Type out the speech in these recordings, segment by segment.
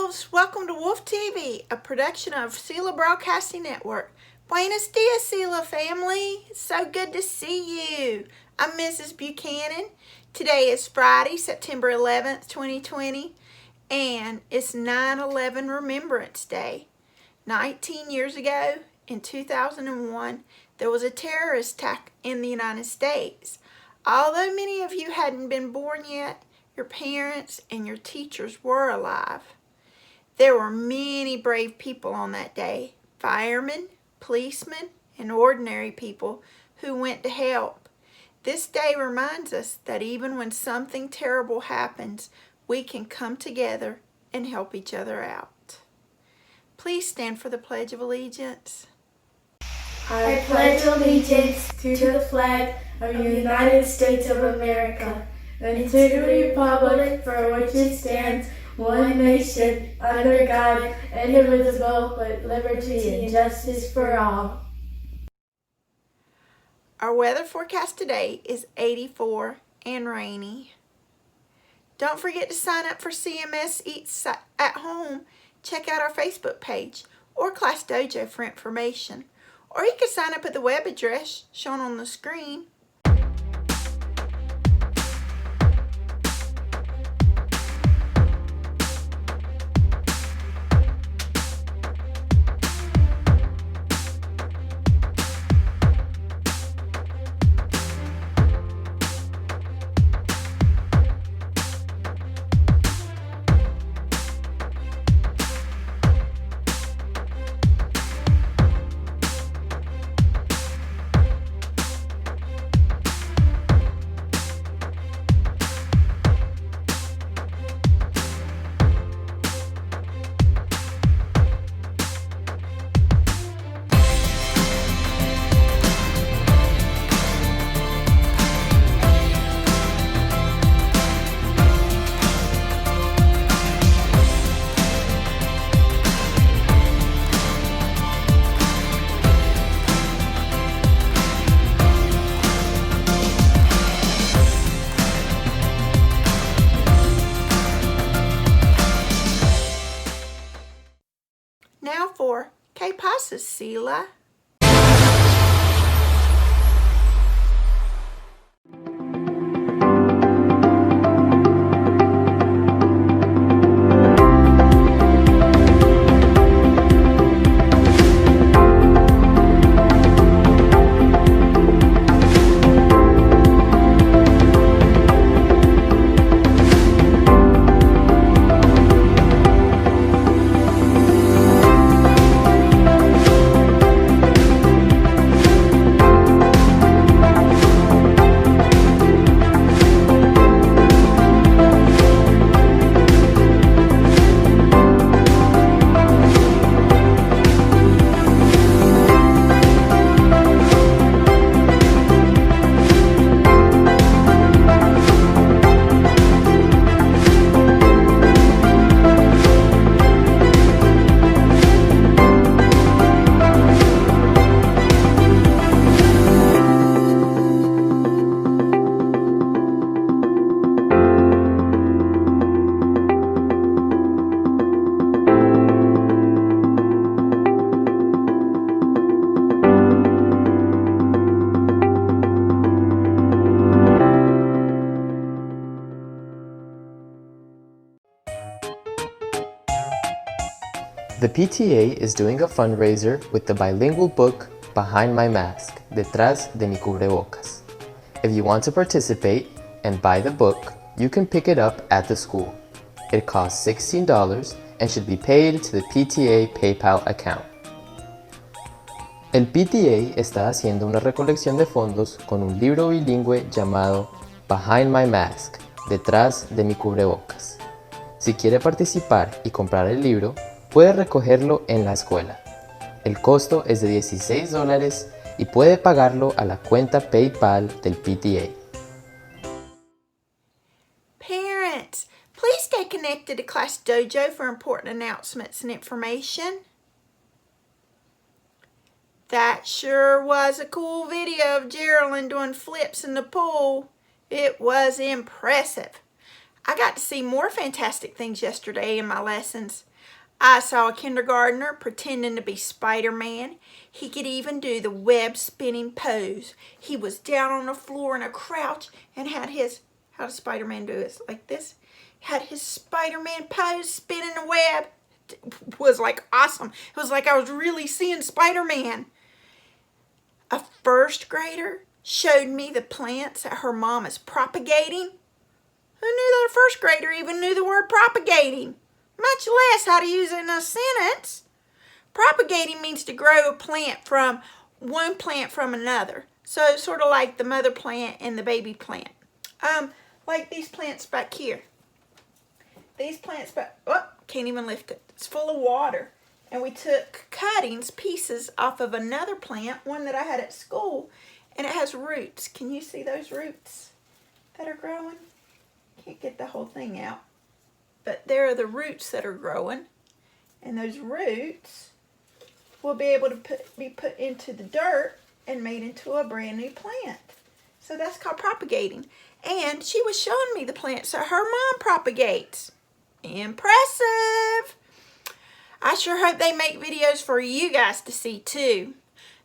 Wolves, welcome to Wolf TV, a production of Sela Broadcasting Network. Buenos dias, Sela family. It's so good to see you. I'm Mrs. Buchanan. Today is Friday, September 11th, 2020, and it's 9/11 Remembrance Day. 19 years ago, in 2001, there was a terrorist attack in the United States. Although many of you hadn't been born yet, your parents and your teachers were alive. There were many brave people on that day, firemen, policemen, and ordinary people who went to help. This day reminds us that even when something terrible happens, we can come together and help each other out. Please stand for the Pledge of Allegiance. I pledge allegiance to the flag of the United States of America and to the republic for which it stands, one nation, under God, indivisible, with liberty and justice for all. Our weather forecast today is 84 and rainy. Don't forget to sign up for CMS Eats at Home. Check out our Facebook page or Class Dojo for information. Or you can sign up at the web address shown on the screen. Now for ¿Qué pasa, Sela? The PTA is doing a fundraiser with the bilingual book Behind My Mask, Detrás de mi cubrebocas. If you want to participate and buy the book, you can pick it up at the school. It costs $16 and should be paid to the PTA PayPal account. El PTA está haciendo una recolección de fondos con un libro bilingüe llamado Behind My Mask, Detrás de mi cubrebocas. Si quiere participar y comprar el libro, puede recogerlo en la escuela. El costo es de $16 y puede pagarlo a la cuenta PayPal del PTA. Parents, please stay connected to Class Dojo for important announcements and information. That sure was a cool video of Geraldine doing flips in the pool. It was impressive. I got to see more fantastic things yesterday in my lessons. I saw a kindergartner pretending to be Spider-Man. He could even do the web spinning pose. He was down on the floor in a crouch and had his, how does Spider-Man do it? Like this? Had his Spider-Man pose spinning the web. It was like awesome. It was like I was really seeing Spider-Man. A first grader showed me the plants that her mom is propagating. Who knew that a first grader even knew the word propagating? Much less how to use it in a sentence. Propagating means to grow a plant from one plant from another. So sort of like the mother plant and the baby plant. Like these plants back here. These plants back, oh, can't even lift it. It's full of water. And we took cuttings, pieces off of another plant, one that I had at school, and it has roots. Can you see those roots that are growing? Can't get the whole thing out. But there are the roots that are growing. And those roots will be able to be put into the dirt and made into a brand new plant. So that's called propagating. And she was showing me the plants that her mom propagates. Impressive! I sure hope they make videos for you guys to see too.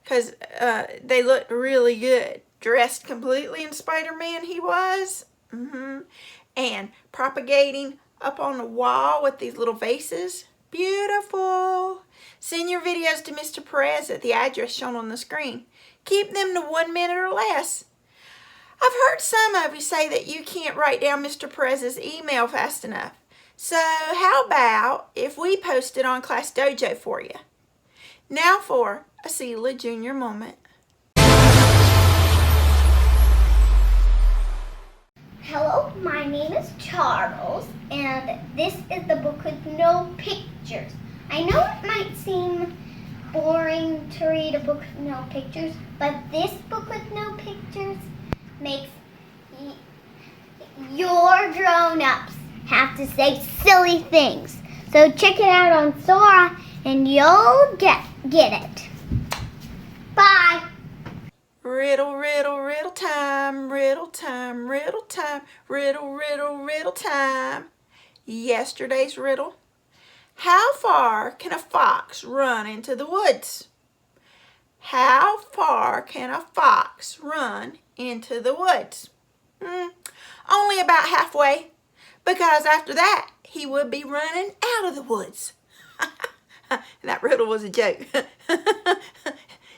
Because they looked really good. Dressed completely in Spider-Man he was. And propagating up on the wall with these little vases. Beautiful. Send your videos to Mr. Perez at the address shown on the screen. Keep them to 1 minute or less. I've heard some of you say that you can't write down Mr. Perez's email fast enough. So how about if we post it on Class Dojo for you? Now for a Selah Jr. moment. Hello, my name is Charles, and this is the book with no pictures. I know it might seem boring to read a book with no pictures, but this book with no pictures makes your grown-ups have to say silly things. So check it out on Sora, and you'll get it. Bye. Riddle, riddle, riddle time, riddle time, riddle time, riddle, riddle, riddle time. Yesterday's riddle. How far can a fox run into the woods? How far can a fox run into the woods? Only about halfway, because after that, he would be running out of the woods. That riddle was a joke.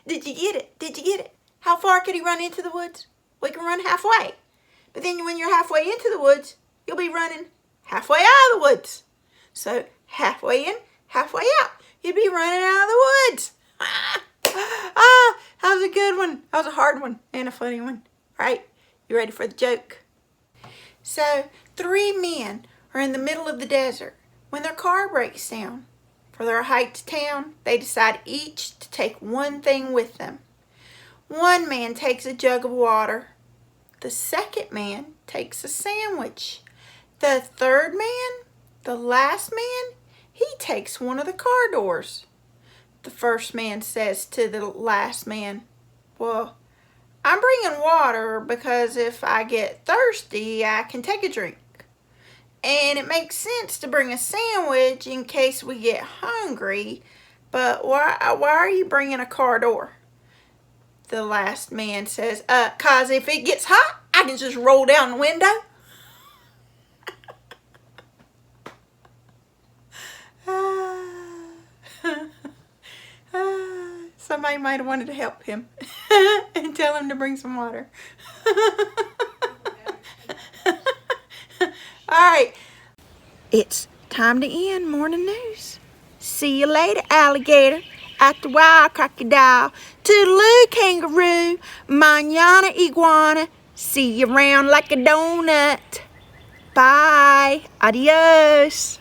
Did you get it? Did you get it? How far could he run into the woods? We can run halfway. But then when you're halfway into the woods, you'll be running halfway out of the woods. So halfway in, halfway out. You'd be running out of the woods. That was a good one. That was a hard one and a funny one. Right? You ready for the joke? So 3 men are in the middle of the desert when their car breaks down. For their hike to town, they decide each to take one thing with them. One man takes a jug of water. The second man takes a sandwich. The third man, the last man, he takes one of the car doors. The first man says to the last man, well, I'm bringing water because if I get thirsty, I can take a drink. And it makes sense to bring a sandwich in case we get hungry, but why are you bringing a car door? The last man says, 'cause if it gets hot, I can just roll down the window. Somebody might have wanted to help him and tell him to bring some water. All right, it's time to end morning news. See you later, alligator. After a while, crocodile. Toodaloo, kangaroo. Mañana, iguana. See you around like a donut. Bye. Adios.